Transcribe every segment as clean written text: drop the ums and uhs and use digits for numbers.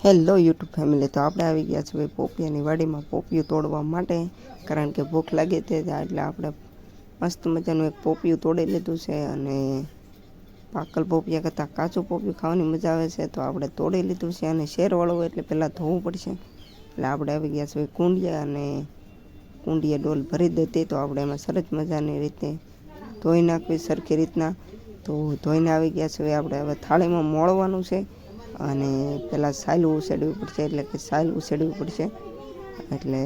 Hello YouTube family, તો આપણે આવી ગયા છીએ પોપિયાની વાડીમાં પોપિયું તોડવા માટે, કારણ કે ભૂખ લાગી હતી એટલે આપણે મસ્ત મજાનું એક પોપિયું તોડી લીધું છે. અને પાકલ પોપિયા કરતાં કાચું પોપિયું ખાવાની મજા આવે છે, તો આપણે તોડી લીધું છે. અને શેરવાળું હોય એટલે પહેલાં ધોવું પડશે. એટલે આપણે આવી ગયા છીએ કુંડિયા, અને કુંડિયા ડોલ ભરી દેતી તો આપણે એમાં સરસ મજાની રીતે ધોઈ નાખવી સરખી રીતના. તો ધોઈને આવી ગયા છીએ આપણે હવે થાળીમાં મોળવાનું છે. અને પહેલાં સાયલું ઉછેડવી પડશે, એટલે કે સાયલ ઉછેડવી પડશે. એટલે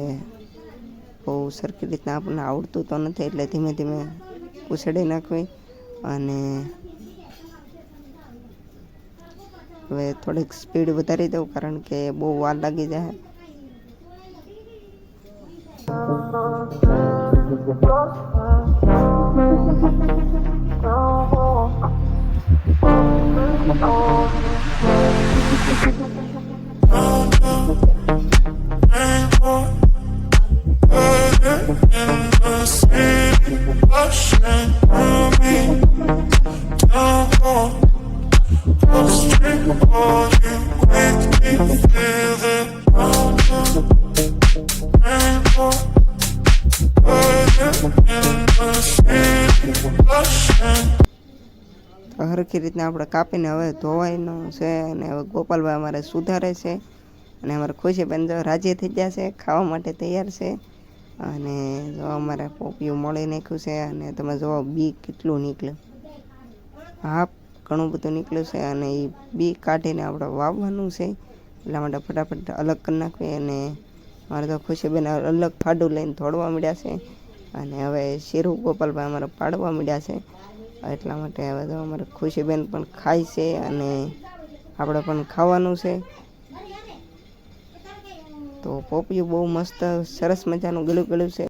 બહુ સરખી રીતના આપણને આવડતું તો નથી, એટલે ધીમે ધીમે ઉછેડી નાખવી. અને હવે થોડીક સ્પીડ વધારી દઉં, કારણ કે બહુ વાર લાગી જાય. હરખી રીતના આપણે કાપીને હવે ધોવાઈનું છે. અને હવે ગોપાલભાઈ અમારે સુધારે છે, અને અમારે ખુશીબેન જો રાજી થઈ ગયા છે, ખાવા માટે તૈયાર છે. અને જો અમારે પોપિયું મળી નાખ્યું છે, અને તમે જો બી કેટલું નીકળ્યું, હા ઘણું બધું નીકળ્યું છે. અને એ બી કાઢીને આપણે વાવવાનું છે, એટલા માટે ફટાફટ અલગ કરી નાખવી. અને મારે તો ખુશીબેન અલગ ફાડું લઈને દોડવા મળ્યા છે. અને હવે શીરું ગોપાલભાઈ અમારે પાડવા મળ્યા છે, એટલા માટે હવે તો અમારે ખુશીબેન પણ ખાય છે, અને આપણે પણ ખાવાનું છે. તો પોપિયું બહુ મસ્ત સરસ મજાનું ગળ્યું છે.